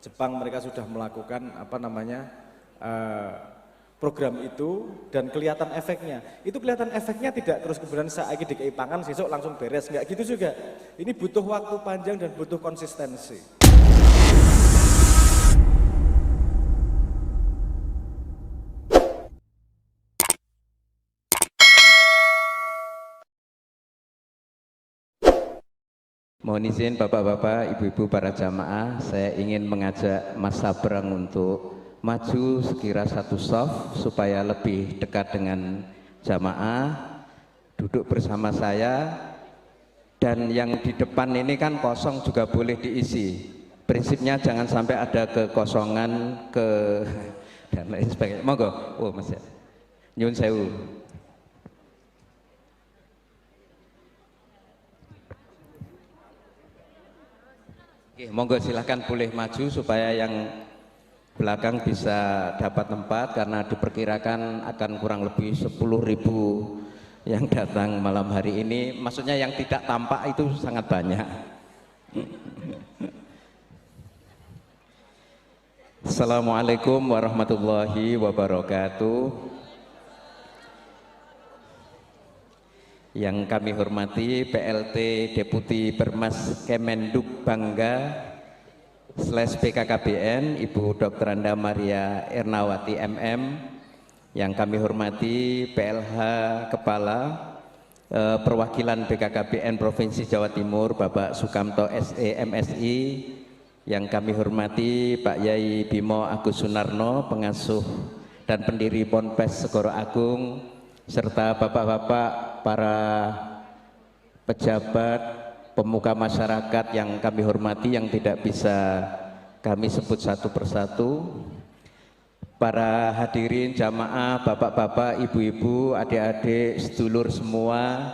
Jepang mereka sudah melakukan program itu dan kelihatan efeknya. Itu kelihatan efeknya tidak terus kemudian saiki DKI pangan besok langsung beres, enggak gitu juga. Ini butuh waktu panjang dan butuh konsistensi. Mohon izin Bapak-bapak, Ibu-ibu para jamaah, saya ingin mengajak Mas Sabrang untuk maju sekira satu shaf supaya lebih dekat dengan jamaah, duduk bersama saya, dan yang di depan ini kan kosong juga boleh diisi. Prinsipnya jangan sampai ada kekosongan dan lain sebagainya. Monggo, oh Mas ya, nyun sewu. Monggo silahkan boleh maju supaya yang belakang bisa dapat tempat, karena diperkirakan akan kurang lebih 10.000 yang datang malam hari ini. Maksudnya yang tidak tampak itu sangat banyak. Assalamualaikum warahmatullahi wabarakatuh. Yang kami hormati PLT Deputi Permas Kemenduk Bangga / BKKBN Ibu Dr. Anda Maria Ernawati MM, yang kami hormati PLH Kepala Perwakilan BKKBN Provinsi Jawa Timur Bapak Sukamto SE MSI, yang kami hormati Pak Yai Bimo Agus Sunarno, pengasuh dan pendiri Ponpes Segoro Agung, serta bapak-bapak para pejabat, pemuka masyarakat yang kami hormati yang tidak bisa kami sebut satu persatu, para hadirin jamaah, bapak-bapak, ibu-ibu, adik-adik, sedulur semua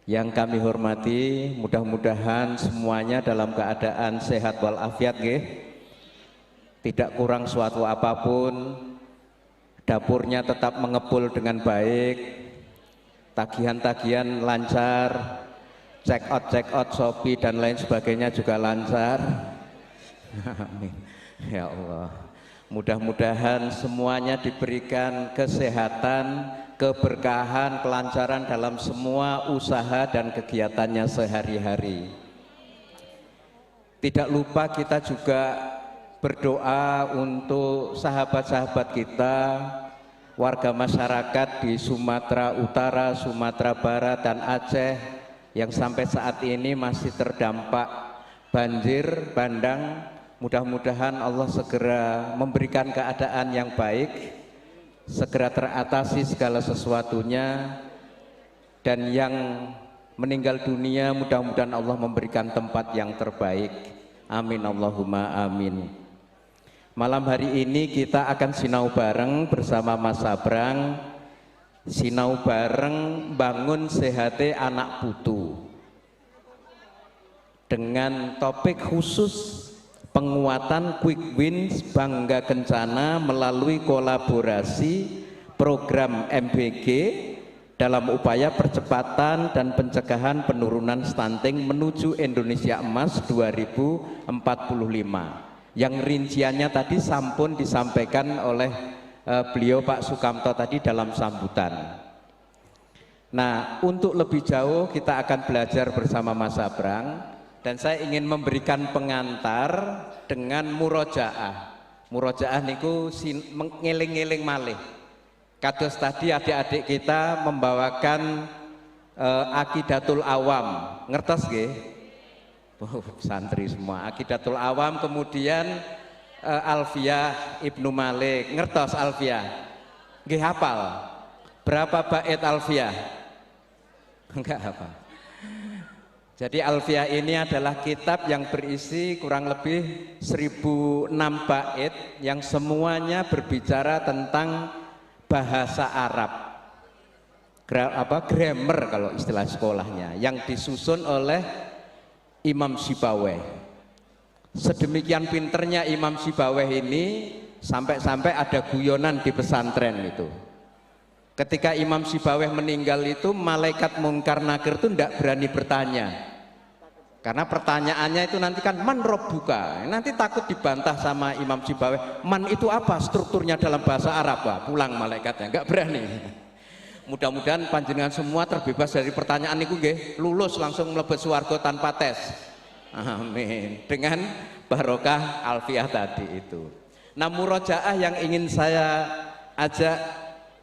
yang kami hormati, mudah-mudahan semuanya dalam keadaan sehat walafiat nggih. Tidak kurang suatu apapun, dapurnya tetap mengepul dengan baik, tagihan-tagihan lancar, check out Shopee dan lain sebagainya juga lancar. Amin. Ya Allah, mudah-mudahan semuanya diberikan kesehatan, keberkahan, kelancaran dalam semua usaha dan kegiatannya sehari-hari. Tidak lupa kita juga berdoa untuk sahabat-sahabat kita, warga masyarakat di Sumatera Utara, Sumatera Barat, dan Aceh yang sampai saat ini masih terdampak banjir bandang. Mudah-mudahan Allah segera memberikan keadaan yang baik, segera teratasi segala sesuatunya, dan yang meninggal dunia mudah-mudahan Allah memberikan tempat yang terbaik. Amin Allahumma amin. Malam hari ini kita akan sinau bareng bersama Mas Sabrang, sinau bareng bangun sehate anak putu, dengan topik khusus penguatan quick wins Bangga Kencana melalui kolaborasi program MBG dalam upaya percepatan dan pencegahan penurunan stunting menuju Indonesia Emas 2045. Yang rinciannya tadi sampun disampaikan oleh beliau Pak Sukamto tadi dalam sambutan. Nah, untuk lebih jauh kita akan belajar bersama Mas Sabrang, dan saya ingin memberikan pengantar dengan murojaah. Murojaah niku ngeling-ngeling malih. Kados tadi adik-adik kita membawakan Aqidatul Awam, ngertos nggih? Santri semua, Aqidatul Awam, kemudian Alfiyah Ibnu Malik, ngertos Alfiyah? Nggih hafal? Berapa bait Alfiyah? Enggak hafal. Jadi Alfiyah ini adalah kitab yang berisi kurang lebih 1006 bait yang semuanya berbicara tentang bahasa Arab, grammar kalau istilah sekolahnya, yang disusun oleh Imam Sibaweh. Sedemikian pinternya Imam Sibaweh ini sampai-sampai ada guyonan di pesantren itu. Ketika Imam Sibaweh meninggal itu, malaikat Mungkar Nakir itu tidak berani bertanya. Karena pertanyaannya itu nanti kan man robbuka, nanti takut dibantah sama Imam Sibawayh. Man itu apa strukturnya dalam bahasa Arab? Wah, pulang malaikatnya, nggak berani. Mudah-mudahan panjenengan semua terbebas dari pertanyaan itu, nggih, lulus langsung mlebet swarga tanpa tes. Amin. Dengan barokah alfiah tadi itu. Nah, murojaah yang ingin saya ajak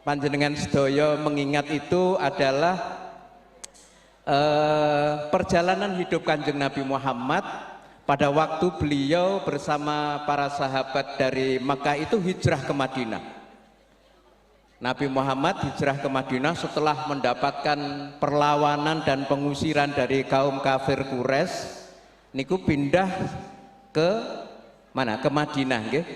panjenengan sedaya mengingat itu adalah perjalanan hidup Kanjeng Nabi Muhammad pada waktu beliau bersama para sahabat dari Mekah itu hijrah ke Madinah. Nabi Muhammad hijrah ke Madinah setelah mendapatkan perlawanan dan pengusiran dari kaum kafir Quraisy. Niku pindah ke mana? Ke Madinah, nggih.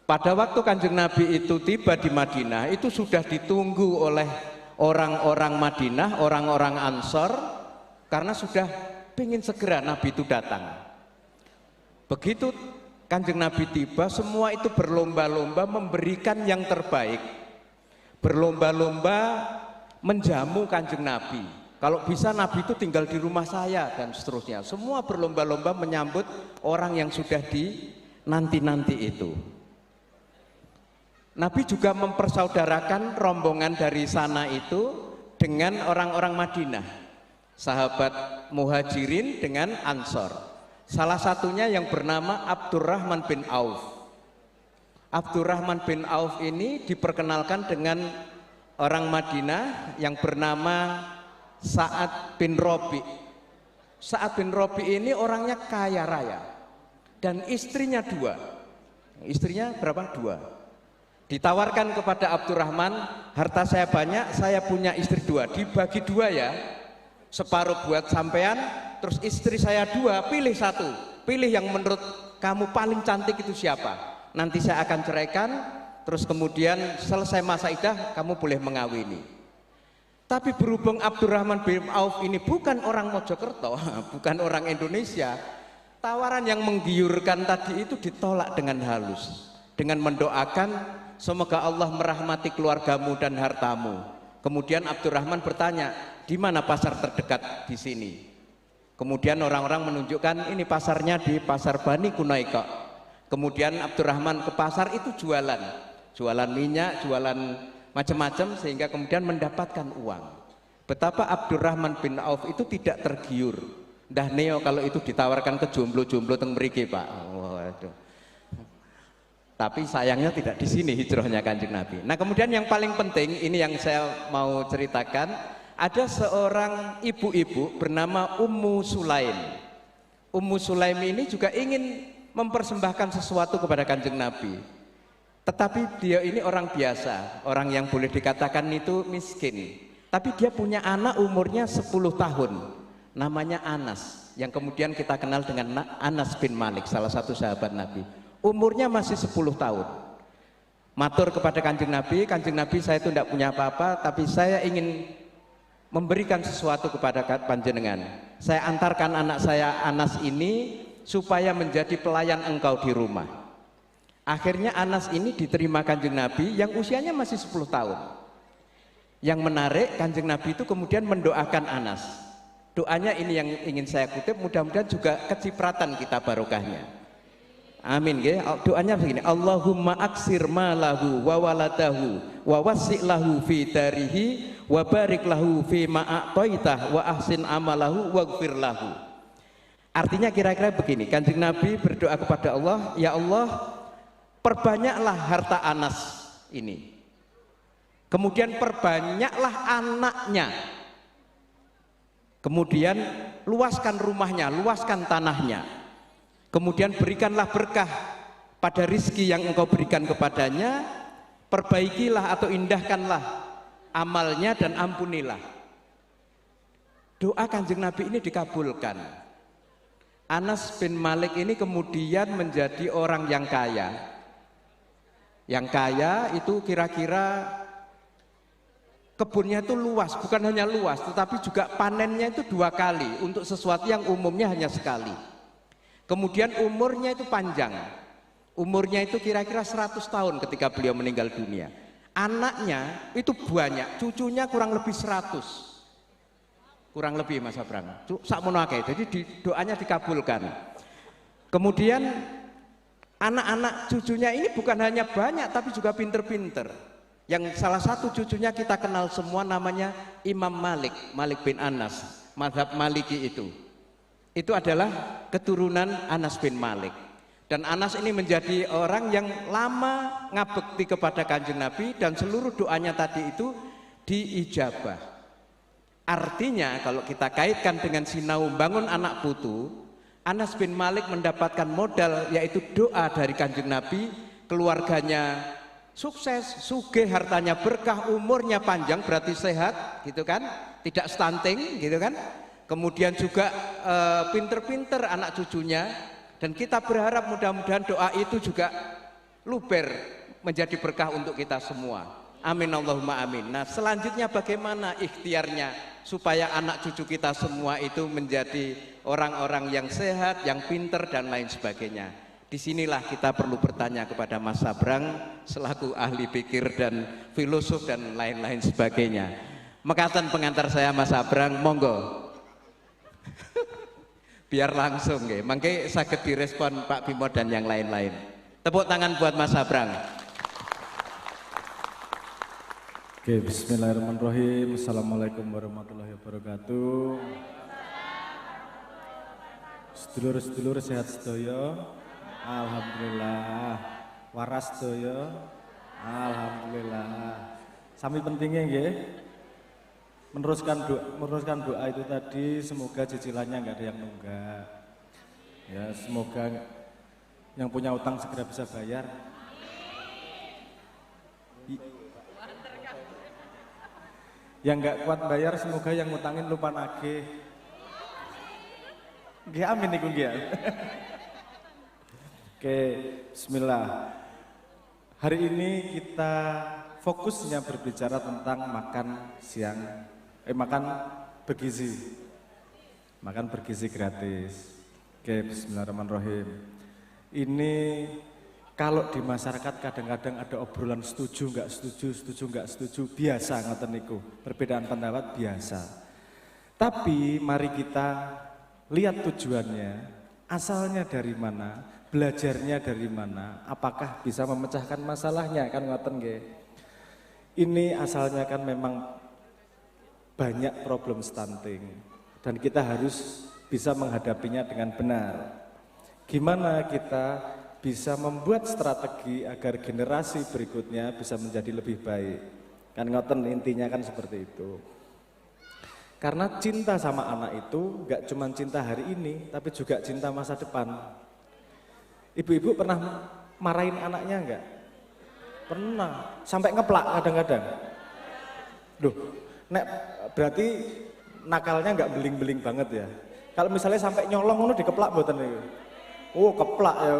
Pada waktu Kanjeng Nabi itu tiba di Madinah, itu sudah ditunggu oleh orang-orang Madinah, orang-orang Ansor, karena sudah ingin segera Nabi itu datang. Begitu Kanjeng Nabi tiba, semua itu berlomba-lomba memberikan yang terbaik, berlomba-lomba menjamu Kanjeng Nabi. Kalau bisa Nabi itu tinggal di rumah saya dan seterusnya. Semua berlomba-lomba menyambut orang yang sudah dinanti-nanti itu. Nabi juga mempersaudarakan rombongan dari sana itu dengan orang-orang Madinah, sahabat Muhajirin dengan Ansor. Salah satunya yang bernama Abdurrahman bin Auf. Abdurrahman bin Auf ini diperkenalkan dengan orang Madinah yang bernama Sa'ad bin Robi. Sa'ad bin Robi ini orangnya kaya raya dan istrinya 2. Istrinya berapa? 2. Ditawarkan kepada Abdurrahman, harta saya banyak, saya punya istri 2, dibagi 2 ya, separuh buat sampean, terus istri saya 2, pilih 1, pilih yang menurut kamu paling cantik itu siapa, nanti saya akan ceraikan, terus kemudian selesai masa iddah kamu boleh mengawini. Tapi berhubung Abdurrahman bin Auf ini bukan orang Mojokerto, bukan orang Indonesia, tawaran yang menggiurkan tadi itu ditolak dengan halus, dengan mendoakan semoga Allah merahmati keluargamu dan hartamu. Kemudian Abdurrahman bertanya, di mana pasar terdekat di sini? Kemudian orang-orang menunjukkan ini pasarnya di pasar Bani Kunaika. Kemudian Abdurrahman ke pasar itu jualan minyak, jualan macam-macam sehingga kemudian mendapatkan uang. Betapa Abdurrahman bin Auf itu tidak tergiur. Dah neo kalau itu ditawarkan ke jomblo-jomblo teng mriki, Pak. Waduh. Tapi sayangnya tidak di sini hijrahnya Kanjeng Nabi. Nah, kemudian yang paling penting ini yang saya mau ceritakan, ada seorang ibu-ibu bernama Ummu Sulaim. Ummu Sulaim ini juga ingin mempersembahkan sesuatu kepada Kanjeng Nabi. Tetapi dia ini orang biasa, orang yang boleh dikatakan itu miskin. Tapi dia punya anak umurnya 10 tahun, namanya Anas, yang kemudian kita kenal dengan Anas bin Malik, salah satu sahabat Nabi. Umurnya masih 10 tahun. Matur kepada Kanjeng Nabi saya itu tidak punya apa-apa, tapi saya ingin memberikan sesuatu kepada panjenengan. Saya antarkan anak saya Anas ini supaya menjadi pelayan engkau di rumah. Akhirnya Anas ini diterima Kanjeng Nabi yang usianya masih 10 tahun. Yang menarik, Kanjeng Nabi itu kemudian mendoakan Anas. Doanya ini yang ingin saya kutip, mudah-mudahan juga kecipratan kita barokahnya. Amin, ya. Doanya begini, Allahumma aksir malahu wa waladahu wa wasi' lahu fi darihi wa barik lahu fi ma a'taitah wa ahsin amalahu waghfir lahu. Artinya kira-kira begini, Kanjeng Nabi berdoa kepada Allah, ya Allah, perbanyaklah harta Anas ini. Kemudian perbanyaklah anaknya. Kemudian luaskan rumahnya, luaskan tanahnya. Kemudian berikanlah berkah pada rizki yang engkau berikan kepadanya, perbaikilah atau indahkanlah amalnya dan ampunilah. Doa Kanjeng Nabi ini dikabulkan. Anas bin Malik ini kemudian menjadi orang yang kaya. Yang kaya itu kira-kira kebunnya itu luas, bukan hanya luas, tetapi juga panennya itu 2 kali untuk sesuatu yang umumnya hanya sekali. Kemudian umurnya itu panjang, umurnya itu kira-kira 100 tahun ketika beliau meninggal dunia. Anaknya itu banyak, cucunya kurang lebih 100. kurang lebih Mas Abrang. Sakmono akeh. Jadi doanya dikabulkan. Kemudian anak-anak cucunya ini bukan hanya banyak tapi juga pinter-pinter. Yang salah satu cucunya kita kenal semua namanya Imam Malik, Malik bin Anas, mazhab Maliki itu. Itu adalah keturunan Anas bin Malik. Dan Anas ini menjadi orang yang lama ngabekti kepada Kanjeng Nabi dan seluruh doanya tadi itu diijabah. Artinya kalau kita kaitkan dengan sinau bangun anak putu, Anas bin Malik mendapatkan modal yaitu doa dari Kanjeng Nabi, keluarganya sukses, sugih, hartanya berkah, umurnya panjang berarti sehat gitu kan, tidak stunting gitu kan. Kemudian juga pinter-pinter anak cucunya, dan kita berharap mudah-mudahan doa itu juga luber menjadi berkah untuk kita semua. Amin Allahumma amin. Nah, selanjutnya bagaimana ikhtiarnya supaya anak cucu kita semua itu menjadi orang-orang yang sehat, yang pinter dan lain sebagainya. Disinilah kita perlu bertanya kepada Mas Abrang selaku ahli pikir dan filosof dan lain-lain sebagainya. Mekaten pengantar saya Mas Abrang, monggo. Biar langsung nggih, mangke saged direspon Pak Bimo dan yang lain-lain. Tepuk tangan buat Mas Abrang. Oke, bismillahirrahmanirrahim. Assalamualaikum warahmatullahi wabarakatuh. Sedulur-sedulur sehat sedaya. Alhamdulillah. Waras sedaya. Alhamdulillah. Sami pentingnya nggih. Meneruskan doa itu tadi, semoga cicilannya nggak ada yang nunggak. Ya, semoga yang punya utang segera bisa bayar. Yang nggak kuat bayar, semoga yang ngutangin lupa nagih. Nggih, amin niku nggih. Oke, bismillah. Hari ini kita fokusnya berbicara tentang makan bergizi. Makan bergizi gratis. Oke, bismillahirrahmanirrahim. Ini kalau di masyarakat kadang-kadang ada obrolan setuju nggak setuju, biasa ngoten niku. Perbedaan pendapat biasa. Tapi mari kita lihat tujuannya, asalnya dari mana, belajarnya dari mana, apakah bisa memecahkan masalahnya, kan ngoten nggih. Ini asalnya kan memang banyak problem stunting dan kita harus bisa menghadapinya dengan benar. Gimana kita bisa membuat strategi agar generasi berikutnya bisa menjadi lebih baik. Kan ngoten intinya kan seperti itu. Karena cinta sama anak itu gak cuma cinta hari ini, tapi juga cinta masa depan. Ibu-ibu pernah marahin anaknya enggak? Pernah, sampai ngeplak kadang-kadang. Loh, nek berarti nakalnya enggak beling-beling banget ya. Kalau misalnya sampai nyolong ngono dikeplak mboten niku. Oh, keplak ya.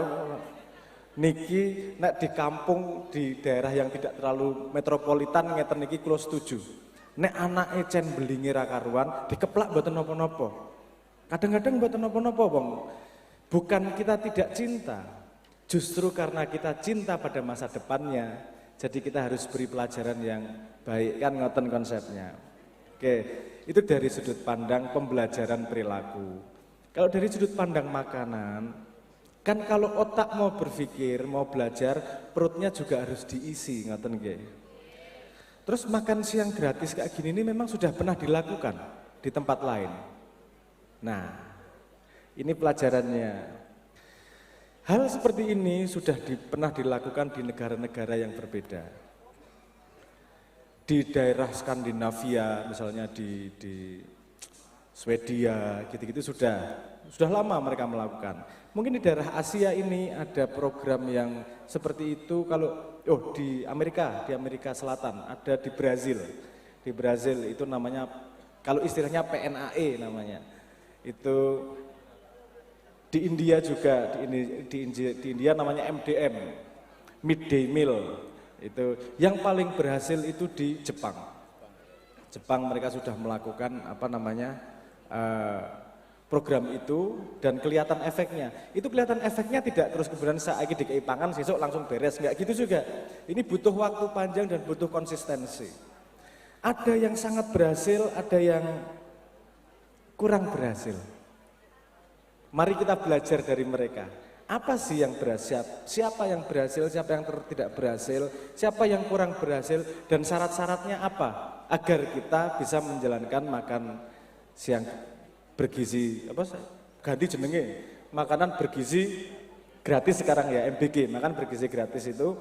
Niki nek di kampung di daerah yang tidak terlalu metropolitan ngeten niki kula setuju. Nek anake cen belingi ra karuan dikeplak mboten napa-napa. Kadang-kadang mboten napa-napa, Bang. Bukan kita tidak cinta, justru karena kita cinta pada masa depannya, jadi kita harus beri pelajaran yang baik, kan ngoten konsepnya. Oke, itu dari sudut pandang pembelajaran perilaku. Kalau dari sudut pandang makanan, kan kalau otak mau berpikir, mau belajar, perutnya juga harus diisi, ngoten nggih. Terus makan siang gratis kayak gini ini memang sudah pernah dilakukan di tempat lain. Nah, ini pelajarannya. Hal seperti ini sudah pernah dilakukan di negara-negara yang berbeda. Di daerah Skandinavia, misalnya di Swedia, gitu-gitu sudah lama mereka melakukan. Mungkin di daerah Asia ini ada program yang seperti itu. Kalau di Amerika Selatan, ada di Brazil. Di Brazil itu namanya, kalau istilahnya PNAE namanya. Itu di India juga, di India namanya MDM, Midday Meal. Itu yang paling berhasil itu di Jepang. Jepang mereka sudah melakukan program itu dan kelihatan efeknya. Itu kelihatan efeknya tidak terus kemudian saiki dikei pangan sesuk langsung beres, enggak gitu juga. Ini butuh waktu panjang dan butuh konsistensi. Ada yang sangat berhasil, ada yang kurang berhasil. Mari kita belajar dari mereka. Apa sih yang berhasil? Siapa yang berhasil, siapa yang tidak berhasil, siapa yang kurang berhasil, dan syarat-syaratnya apa agar kita bisa menjalankan makan siang bergizi, ganti jenenge, makanan bergizi gratis sekarang ya, MBG, makan bergizi gratis itu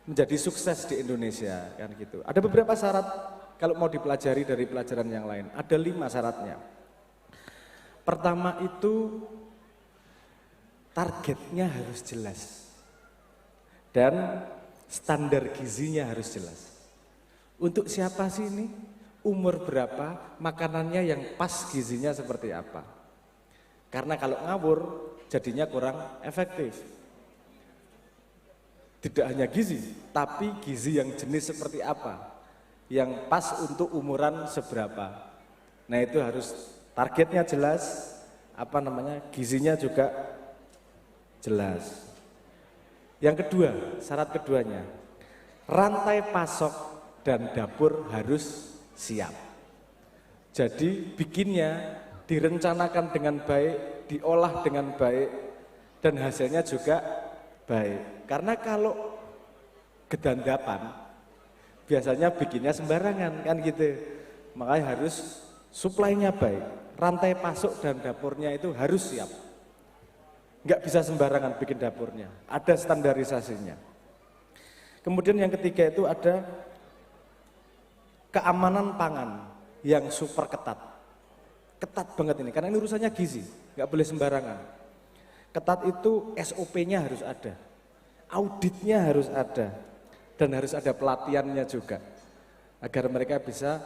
menjadi sukses di Indonesia, kan gitu. Ada beberapa syarat kalau mau dipelajari dari pelajaran yang lain, ada 5 syaratnya. Pertama itu targetnya harus jelas dan standar gizinya harus jelas. Untuk siapa sih ini? Umur berapa? Makanannya yang pas gizinya seperti apa? Karena kalau ngawur jadinya kurang efektif. Tidak hanya gizi, tapi gizi yang jenis seperti apa? Yang pas untuk umuran seberapa? Nah itu harus targetnya jelas, gizinya juga jelas. Yang kedua, syarat keduanya, rantai pasok dan dapur harus siap. Jadi bikinnya direncanakan dengan baik, diolah dengan baik, dan hasilnya juga baik. Karena kalau gedandapan, biasanya bikinnya sembarangan, kan gitu. Makanya harus suplainya baik. Rantai pasok dan dapurnya itu harus siap. Nggak bisa sembarangan bikin dapurnya, ada standarisasinya. Kemudian yang ketiga itu ada keamanan pangan yang super ketat. Ketat banget ini, karena ini urusannya gizi, nggak boleh sembarangan. Ketat itu SOP-nya harus ada, auditnya harus ada, dan harus ada pelatihannya juga. Agar mereka bisa,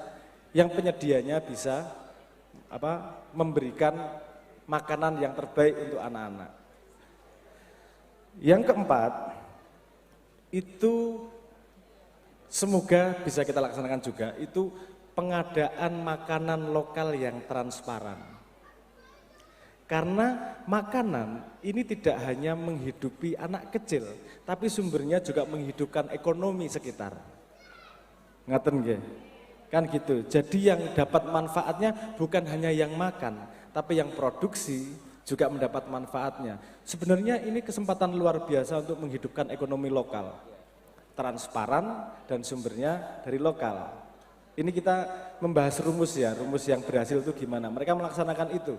yang penyedianya bisa memberikan makanan yang terbaik untuk anak-anak. Yang keempat, itu semoga bisa kita laksanakan juga, itu pengadaan makanan lokal yang transparan. Karena makanan ini tidak hanya menghidupi anak kecil, tapi sumbernya juga menghidupkan ekonomi sekitar. Ngaten nggih? Kan gitu. Jadi yang dapat manfaatnya bukan hanya yang makan, tapi yang produksi juga mendapat manfaatnya. Sebenarnya ini kesempatan luar biasa untuk menghidupkan ekonomi lokal. Transparan dan sumbernya dari lokal. Ini kita membahas rumus yang berhasil itu gimana. Mereka melaksanakan itu.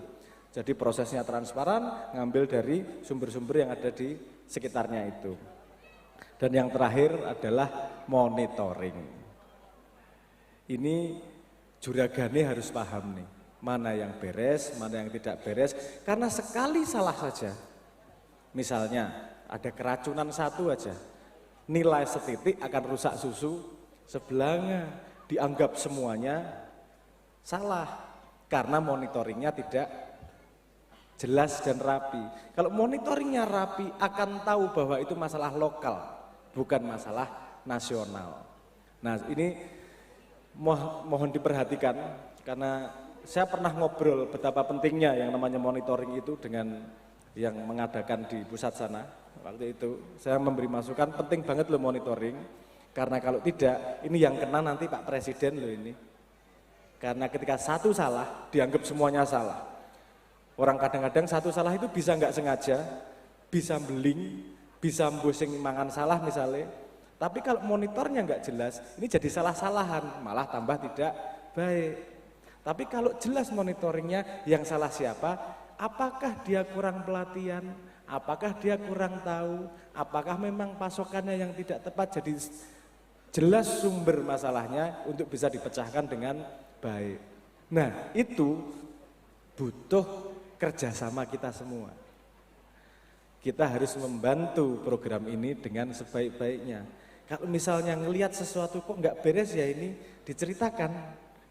Jadi prosesnya transparan, ngambil dari sumber-sumber yang ada di sekitarnya itu. Dan yang terakhir adalah monitoring. Ini juragane harus paham nih, mana yang beres, mana yang tidak beres. Karena sekali salah saja, misalnya ada keracunan satu aja, nilai setitik akan rusak susu sebelahnya, dianggap semuanya salah. Karena monitoringnya tidak jelas dan rapi. Kalau monitoringnya rapi, akan tahu bahwa itu masalah lokal, bukan masalah nasional. Nah ini mohon diperhatikan, karena saya pernah ngobrol betapa pentingnya yang namanya monitoring itu dengan yang mengadakan di pusat sana. Waktu itu saya memberi masukan, penting banget loh monitoring, karena kalau tidak, ini yang kena nanti Pak Presiden loh ini. Karena ketika satu salah, dianggap semuanya salah. Orang kadang-kadang satu salah itu bisa nggak sengaja, bisa beling, bisa mbosing mangan salah misalnya. Tapi kalau monitornya nggak jelas, ini jadi salah-salahan, malah tambah tidak baik. Tapi kalau jelas monitoringnya, yang salah siapa, apakah dia kurang pelatihan, apakah dia kurang tahu, apakah memang pasokannya yang tidak tepat, jadi jelas sumber masalahnya untuk bisa dipecahkan dengan baik. Nah itu butuh kerjasama kita semua. Kita harus membantu program ini dengan sebaik-baiknya. Kalau misalnya ngelihat sesuatu kok nggak beres ya, ini diceritakan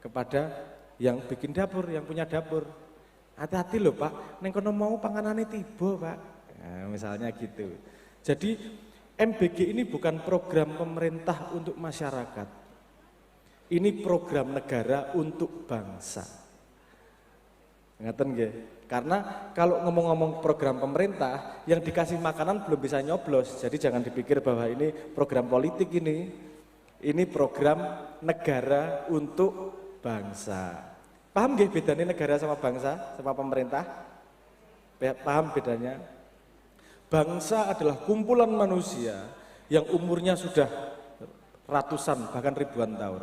kepada yang bikin dapur, yang punya dapur. Hati-hati loh Pak, neng kono mau panganane tiba Pak. Nah, misalnya gitu. Jadi MBG ini bukan program pemerintah untuk masyarakat. Ini program negara untuk bangsa. Ngeten nggih? Karena kalau ngomong-ngomong program pemerintah, yang dikasih makanan belum bisa nyoblos. Jadi jangan dipikir bahwa ini program politik ini program negara untuk bangsa. Paham nggih bedanya negara sama bangsa, sama pemerintah? Paham bedanya? Bangsa adalah kumpulan manusia yang umurnya sudah ratusan bahkan ribuan tahun.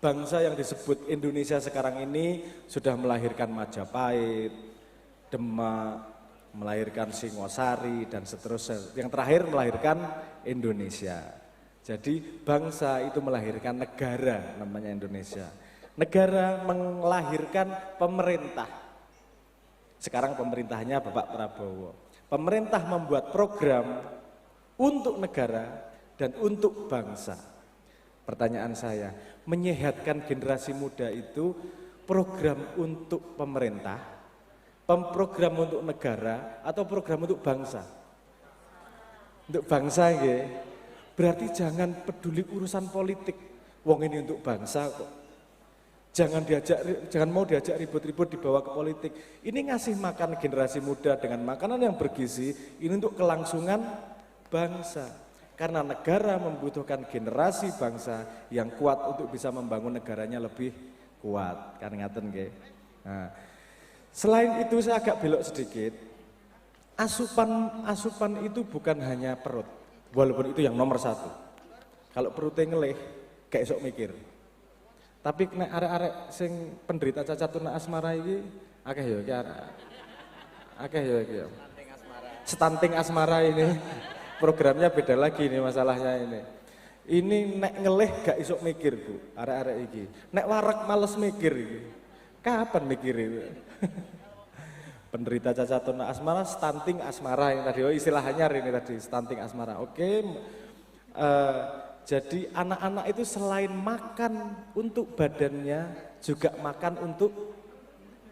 Bangsa yang disebut Indonesia sekarang ini sudah melahirkan Majapahit, Demak, melahirkan Singosari dan seterusnya. Yang terakhir melahirkan Indonesia. Jadi bangsa itu melahirkan negara namanya Indonesia. Negara melahirkan pemerintah. Sekarang pemerintahnya Bapak Prabowo. Pemerintah membuat program untuk negara dan untuk bangsa. Pertanyaan saya, menyehatkan generasi muda itu program untuk pemerintah, program untuk negara, atau program untuk bangsa? Untuk bangsa ya. Berarti jangan peduli urusan politik. Wong ini untuk bangsa kok. Jangan mau diajak ribut-ribut dibawa ke politik. Ini ngasih makan generasi muda dengan makanan yang bergizi, ini untuk kelangsungan bangsa. Karena negara membutuhkan generasi bangsa yang kuat untuk bisa membangun negaranya lebih kuat. Kan ngaten nggih. Nah, selain itu saya agak belok sedikit. Asupan itu bukan hanya perut, walaupun itu yang nomor satu. Kalau perutnya ngelih, gak esok mikir. Tapi nek arek-arek sing penderita cacat tuna asmara iki akeh ya iki arek. Akeh ya iki ya. Stunting asmara ini programnya beda lagi ini masalahnya ini. Ini nek ngelih gak iso mikir Bu, arek-arek iki. Nek warak males mikir iki. Kapan mikir itu? Penderita cacat tuna asmara, stunting asmara yang tadi istilahnya ini tadi stunting asmara. Oke. Jadi anak-anak itu selain makan untuk badannya, juga makan untuk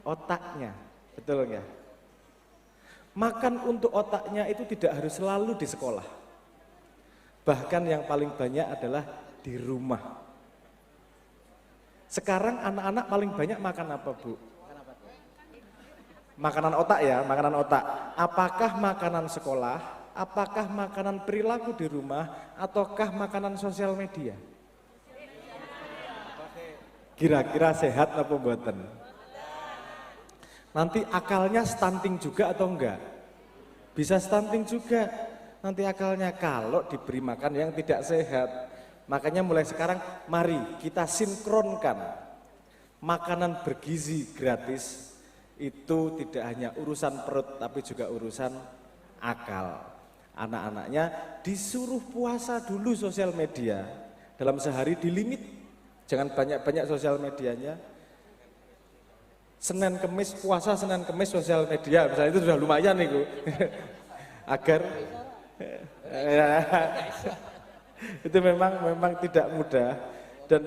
otaknya, betul nggak? Makan untuk otaknya itu tidak harus selalu di sekolah. Bahkan yang paling banyak adalah di rumah. Sekarang anak-anak paling banyak makan apa Bu? Makanan otak ya, makanan otak. Apakah makanan sekolah? Apakah makanan perilaku di rumah ataukah makanan sosial media? Kira-kira sehat apa mboten? Nanti akalnya stunting juga atau enggak? Bisa stunting juga nanti akalnya kalau diberi makan yang tidak sehat. Makanya mulai sekarang mari kita sinkronkan makanan bergizi gratis itu tidak hanya urusan perut tapi juga urusan akal. Anak-anaknya disuruh puasa dulu sosial media. Dalam sehari dilimit. Jangan banyak-banyak sosial medianya. Senin Kemis puasa, Senin Kemis sosial media. Misalnya itu sudah lumayan nih agar itu memang tidak mudah. Dan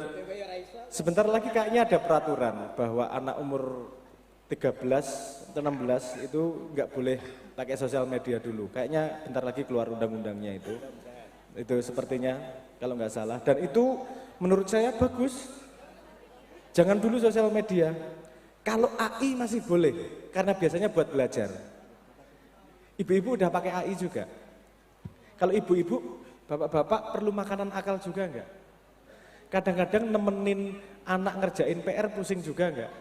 sebentar lagi kayaknya ada peraturan bahwa anak umur 13 atau 16 itu nggak boleh pakai sosial media dulu. Kayaknya bentar lagi keluar undang-undangnya itu. Itu sepertinya kalau nggak salah. Dan itu menurut saya bagus. Jangan dulu sosial media. Kalau AI masih boleh, karena biasanya buat belajar. Ibu-ibu udah pakai AI juga. Kalau ibu-ibu, bapak-bapak perlu makanan akal juga enggak? Kadang-kadang nemenin anak ngerjain PR pusing juga enggak?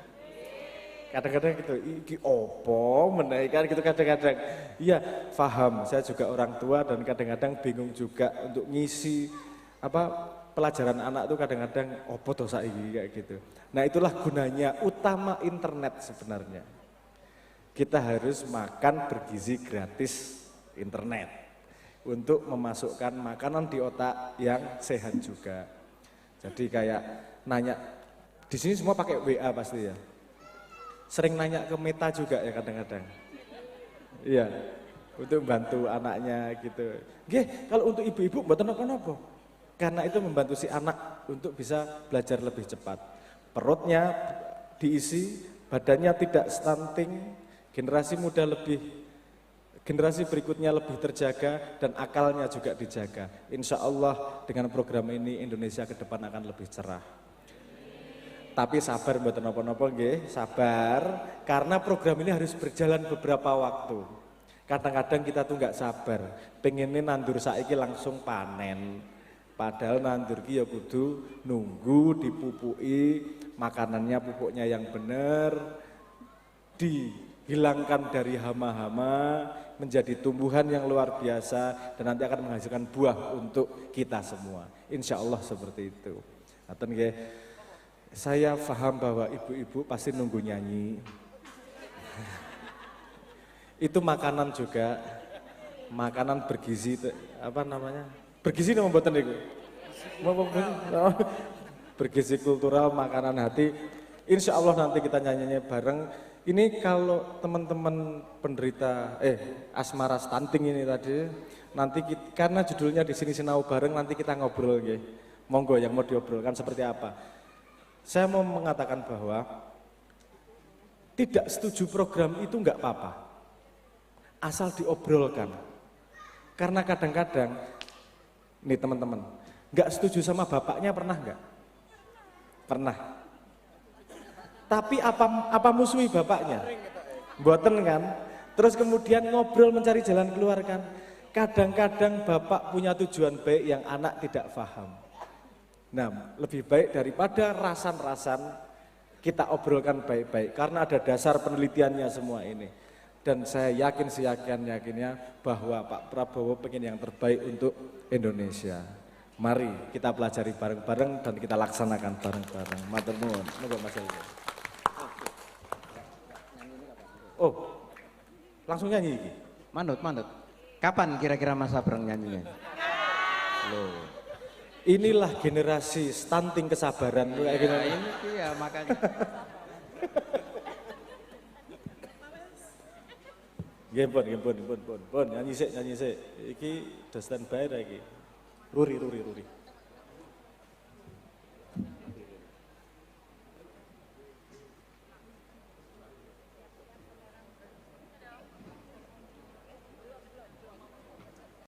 Kadang-kadang gitu, iki opo menaikkan gitu kadang-kadang. Iya, paham. Saya juga orang tua dan kadang-kadang bingung juga untuk ngisi pelajaran anak tuh kadang-kadang opo to saiki kayak gitu. Nah, itulah gunanya utama internet sebenarnya. Kita harus makan bergizi gratis internet untuk memasukkan makanan di otak yang sehat juga. Jadi kayak nanya di sini semua pakai WA pasti ya. Sering nanya ke Meta juga ya kadang-kadang. Iya, untuk bantu anaknya gitu. Nggih, kalau untuk ibu-ibu mboten napa-napa. Karena itu membantu si anak untuk bisa belajar lebih cepat. Perutnya diisi, badannya tidak stunting, generasi berikutnya lebih terjaga dan akalnya juga dijaga. Insya Allah dengan program ini Indonesia ke depan akan lebih cerah. Tapi sabar mboten napa-napa nggih, sabar karena program ini harus berjalan beberapa waktu. Kadang-kadang kita tuh nggak sabar, pengennya nandur saiki langsung panen Padahal nandur ki ya kudu nunggu dipupuki, makanannya pupuknya yang benar, dihilangkan dari hama-hama, menjadi tumbuhan yang luar biasa dan nanti akan menghasilkan buah untuk kita semua. Insya Allah seperti itu. Ngaten nggih. Saya paham bahwa ibu-ibu pasti nunggu nyanyi. Itu makanan juga, makanan bergizi, apa namanya? Bergizi nama mboten niku. Bergizi kultural, makanan hati. Insya Allah nanti kita nyanyinya bareng. Ini kalau teman-teman penderita asmara stunting ini tadi, nanti kita, karena judulnya di sini sinau bareng, nanti kita ngobrol nggih. Monggo yang mau diobrolkan seperti apa. Saya mau mengatakan bahwa tidak setuju program itu enggak apa-apa. Asal diobrolkan. Karena kadang-kadang nih teman-teman, enggak setuju sama bapaknya pernah enggak? Pernah. Tapi apa musuhi bapaknya? Mboten kan? Terus kemudian ngobrol mencari jalan keluar kan? Kadang-kadang bapak punya tujuan baik yang anak tidak paham. Nah, lebih baik daripada rasan-rasan kita obrolkan baik-baik karena ada dasar penelitiannya semua ini. Dan saya yakin seyakin-yakinnya bahwa Pak Prabowo pengen yang terbaik untuk Indonesia. Mari kita pelajari bareng-bareng dan kita laksanakan bareng-bareng. Matur nuwun. Monggo Mas Elko. Oh, langsung nyanyi iki. Manut. Kapan kira-kira Mas Abreng nyanyinya? Loh. Inilah generasi stunting kesabaran kayak gini. Ini ya makanya. Nggih pun nyanyi sik. Iki udah standby ra iki. Ruri.